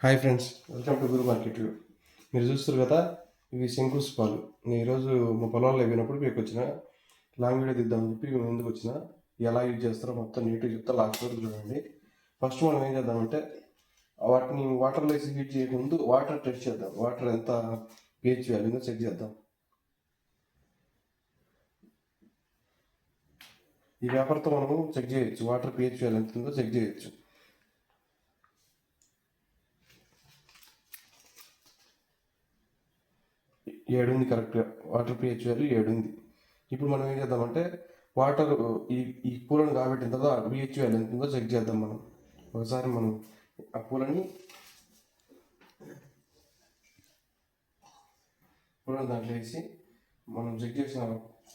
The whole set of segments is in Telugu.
Hi friends, welcome to Guru market view. మీరు చూస్తారు కదా, ఇవి శంకుస్ పాలు. నేను ఈరోజు మా పొలంలో అయిపోయినప్పుడు మీకు వచ్చిన లాంగ్ వీడియో తీద్దామని చెప్పి మేము ముందుకు వచ్చిన. ఎలా యూజ్ చేస్తారో మొత్తం నీట్గా చెప్తా, లాస్ట్ వరకు చూడండి. ఫస్ట్ మనం ఏం చేద్దామంటే వాటిని వాటర్లో వేసి హీట్ చేయకముందు వాటర్ టెస్ట్ చేద్దాం. వాటర్ ఎంత pH వాల్యూనో చెక్ చేద్దాం. ఈ పేపర్తో మనము చెక్ చేయొచ్చు, వాటర్ pH వాల్యూ ఎంత ఉందో చెక్ చేయొచ్చు. 7 ఉంది కరెక్ట్గా, వాటర్ pH వాల్యూ 7 ఉంది. ఇప్పుడు మనం ఏం చేద్దామంటే వాటర్ ఈ ఈ పూలను కాబట్టిన తర్వాత pH వాల్యూ ఎంత ఉందో చెక్ చేద్దాం. ఒకసారి మనం ఆ పూలని దాంట్లో వేసి మనం చెక్ చేసిన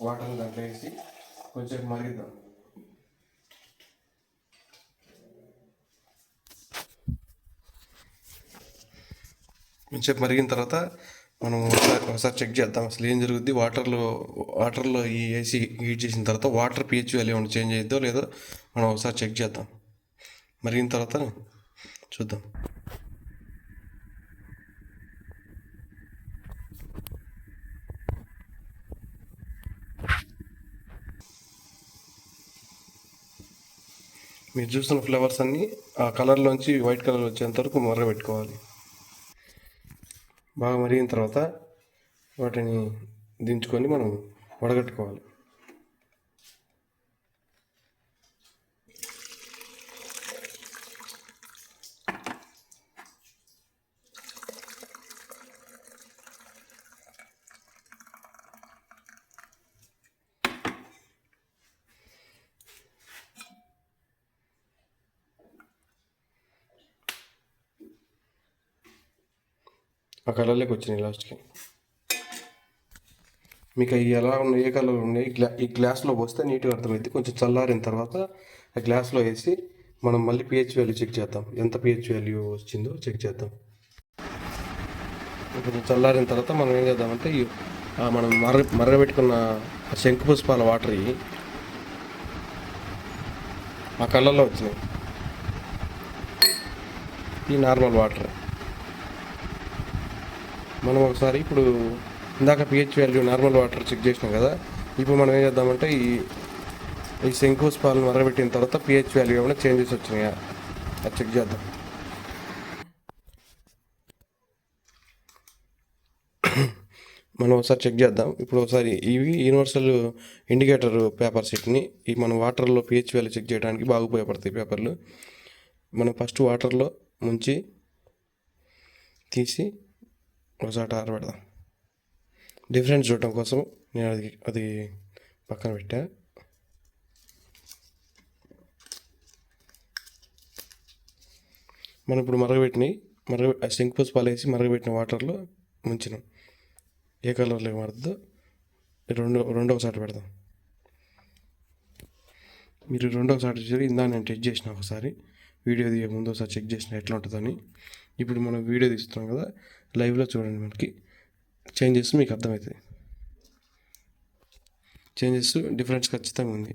వాటర్ని దాంట్లో వేసి కొంచెం మరిగిద్దాం. కొంచెం మరిగిన తర్వాత మనం ఒకసారి చెక్ చేద్దాం అసలు ఏం జరుగుద్ది. వాటర్లో ఈ ఏసీ హీట్ చేసిన తర్వాత వాటర్ pH వాల్యూ ఏమైనా చేంజ్ అయ్యిద్దో లేదో మనం ఒకసారి చెక్ చేద్దాం. మరిగిన తర్వాత చూద్దాం. మీరు చూస్తున్న ఫ్లేవర్స్ అన్నీ ఆ కలర్లోంచి వైట్ కలర్ వచ్చేంత వరకు మరగబెట్టుకోవాలి. బాగా మరిగిన తర్వాత వాటిని దించుకొని మనం వడగట్టుకోవాలి. ఆ కలర్లోకి వచ్చినాయి లాస్ట్కి. మీకు అవి ఎలా ఉన్నాయి, ఏ కలర్ ఉన్నాయి, ఈ గ్లాస్లో పోస్తే నీట్గా అర్థమైంది. కొంచెం చల్లారిన తర్వాత ఆ గ్లాస్లో వేసి మనం మళ్ళీ pH వాల్యూ చెక్ చేద్దాం. ఎంత pH వాల్యూ వచ్చిందో చెక్ చేద్దాం. కొంచెం చల్లారిన తర్వాత మనం ఏం చేద్దామంటే మనం మరగబెట్టుకున్న శంకు పుష్పాల వాటర్ ఆ కలర్లో వచ్చినాయి. ఈ నార్మల్ వాటర్ మనం ఒకసారి ఇప్పుడు ఇందాక pH value normal water check చేసినాం కదా, ఇప్పుడు మనం ఏం చేద్దామంటే ఈ శంకుస్ పాలను మరగబెట్టిన తర్వాత pH వాల్యూ ఏమైనా చేంజెస్ వచ్చినాయా అది చెక్ చేద్దాం. మనం ఒకసారి చెక్ చేద్దాం. ఇప్పుడు ఒకసారి ఇవి యూనివర్సల్ ఇండికేటర్ పేపర్ సెట్ని మనం వాటర్లో pH వాల్యూ చెక్ చేయడానికి బాగా ఉపయోగపడతాయి పేపర్లు. మనం ఫస్ట్ వాటర్లో ముంచి తీసి ఒకసారి ఆరబెడదాం. డిఫరెన్స్ చూడటం కోసం నేను అది పక్కన పెట్టా. మనం ఇప్పుడు శంకు పుష్పాలు వేసి మరగబెట్టిన వాటర్లో ముంచినాం. ఏ కలర్లో మారుతుందో రెండోసారి పెడదాం. మీరు రెండోసారి చూసి ఇందా నేను టెస్ట్ చేసిన ఒకసారి వీడియో దిగే ముందు ఒకసారి చెక్ చేసిన ఎట్లా ఉంటుందని. ఇప్పుడు మనం వీడియో తీస్తున్నాం కదా, లైవ్లో చూడండి, మనకి చేంజెస్ మీకు అర్థమవుతాయి. చేంజెస్ డిఫరెన్స్ ఖచ్చితంగా ఉంది.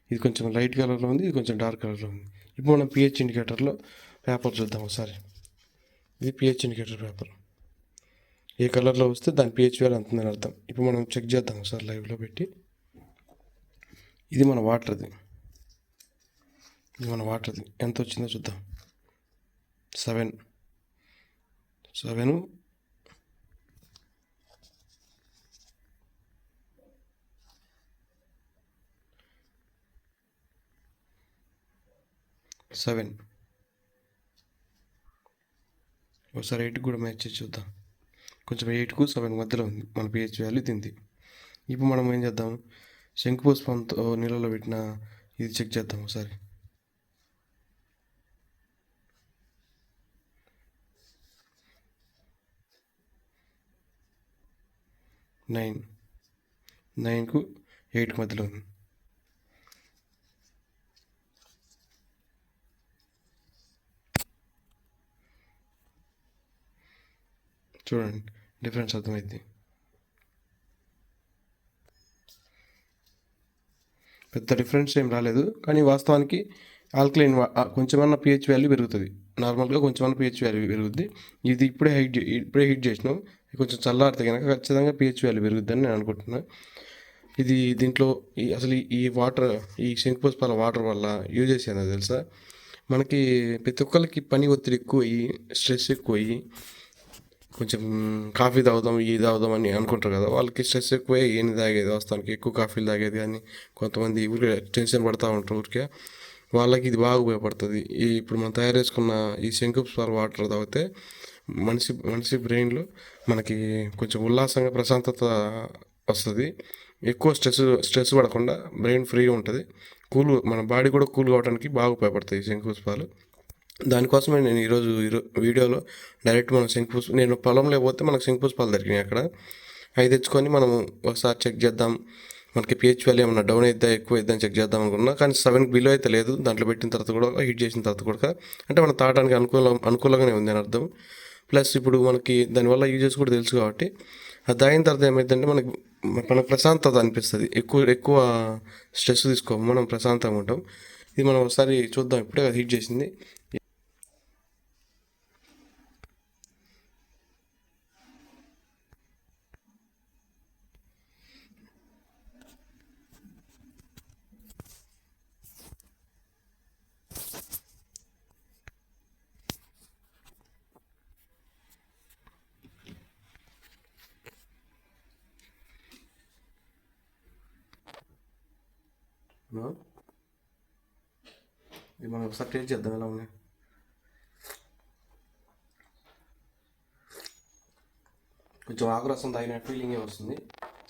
ఇది కొంచెం లైట్ కలర్లో ఉంది, ఇది కొంచెం డార్క్ కలర్లో ఉంది. ఇప్పుడు మనం pH ఇండికేటర్లో పేపర్ చూద్దాం ఒకసారి. ఇది pH ఇండికేటర్ పేపర్. ఏ కలర్లో వస్తే దాని pH వాల్యూ అంతుందని అర్థం. ఇప్పుడు మనం చెక్ చేద్దాం ఒకసారి లైవ్లో పెట్టి. ఇది మన వాటర్ది ఎంత వచ్చిందో చూద్దాం. 7 ఒకసారి 8 కూడా మ్యాచ్ చేసి చూద్దాం. కొంచెం 8కు 7 మధ్యలో ఉంది మన pH వాల్యూ తింది. ఇప్పుడు మనం ఏం చేద్దాం, శంకు పుష్పంతో నీళ్ళలో పెట్టిన ఇది చెక్ చేద్దాం ఒకసారి. 9కు 8 మధ్యలో ఉంది. చూడండి, డిఫరెన్స్ అర్థమైంది. పెద్ద డిఫరెన్స్ ఏం రాలేదు, కానీ వాస్తవానికి ఆల్కలైన్ కొంచెమన్నా pH వాల్యూ పెరుగుతుంది. నార్మల్గా కొంచెం పిహెచ్ వాల్యూ పెరుగుద్ది. ఇది ఇప్పుడే హీట్ చేసినాం, కొంచెం చల్లారితే కనుక ఖచ్చితంగా పిహెచ్ వాల్యూ పెరుగుద్దని నేను అనుకుంటున్నాను. ఇది దీంట్లో అసలు ఈ వాటర్, ఈ శంకుపుష్పాల వాటర్ వల్ల యూజెస్ ఏందో తెలుసా? మనకి ప్రతి ఒక్కరికి పని ఒత్తిడి ఎక్కువయ్యి, స్ట్రెస్ ఎక్కువయ్యి, కొంచెం కాఫీ తాగుదాం ఇది తాగుదాం అని అనుకుంటారు కదా, వాళ్ళకి స్ట్రెస్ ఎక్కువే ఏంది తాగేది వస్తానికి ఎక్కువ కాఫీలు తాగేది, కానీ కొంతమంది ఊరికే టెన్షన్ పడతా ఉంటారు ఊరికే, వాళ్ళకి ఇది బాగా ఉపయోగపడుతుంది. ఇప్పుడు మనం తయారు చేసుకున్న ఈ శంకుపుష్పాల వాటర్ తాగితే మనిషి బ్రెయిన్లో మనకి కొంచెం ఉల్లాసంగా ప్రశాంతత వస్తుంది. ఎక్కువ స్ట్రెస్ పడకుండా బ్రెయిన్ ఫ్రీగా ఉంటుంది. మన బాడీ కూడా కూల్ కావడానికి బాగా ఉపయోగపడతాయి ఈ శంకుపుష్పాలు. దానికోసమే నేను ఈరోజు వీడియోలో డైరెక్ట్ మనం నేను పొలంలో పోతే మనకు శంకుపుష్పాలు దొరికినాయి అక్కడ. అవి తెచ్చుకొని మనం ఒకసారి చెక్ చేద్దాం, మనకి పిహెచ్ వాల్యూ ఏమన్నా డౌన్ అవుద్దా ఎక్కువ అవుద్దా అని చెక్ చేద్దాం అనుకున్నా. కానీ 7 బిలో అయితే లేదు. దాంట్లో పెట్టిన తర్వాత కూడా, హీట్ చేసిన తర్వాత కూడా, అంటే మనం తాగడానికి అనుకూలంగానే ఉంది అని అర్థం. ప్లస్ ఇప్పుడు మనకి దానివల్ల యూజెస్ కూడా తెలుసు కాబట్టి, అది తాగిన తర్వాత ఏమైందంటే మనకు ప్రశాంతత అనిపిస్తుంది. ఎక్కువ స్ట్రెస్ తీసుకోము, మనం ప్రశాంతంగా ఉంటాం. ఇది మనం ఒకసారి చూద్దాం. ఇప్పుడే హీట్ చేసింది. ఇది మనం ఒకసారి టేస్ట్ చేద్దాం ఎలా ఉన్నాయి. కొంచెం ఆకు రసం తాగిన ఫీలింగే వస్తుంది.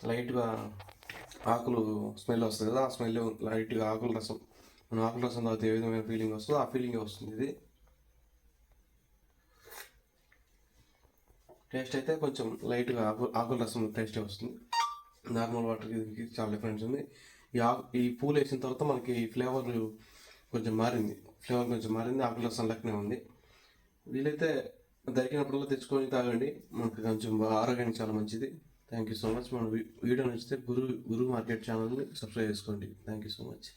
లైట్గా ఆకులు స్మెల్ వస్తుంది కదా, ఆ స్మెల్ లైట్గా ఆకుల రసం, మనం ఆకుల రసం తాగితే ఏ విధమైన ఫీలింగ్ వస్తుందో ఆ ఫీలింగే వస్తుంది. ఇది టేస్ట్ అయితే కొంచెం లైట్గా ఆకుల రసం టేస్టే వస్తుంది. నార్మల్ వాటర్కి దీనికి చాలా డిఫరెన్స్ ఉంది. ఈ పూలు వేసిన తర్వాత మనకి ఫ్లేవర్ కొంచెం మారింది. ఆకుల రసం లెక్కనే ఉంది. వీలైతే దొరికినప్పుడల్లా తెచ్చుకొని తాగండి, మనకి కొంచెం ఆరోగ్యానికి చాలా మంచిది. Thank you so much. మన వీడియో నచ్చితే గురు మార్కెట్ ఛానల్ని సబ్స్క్రైబ్ చేసుకోండి. Thank you so much.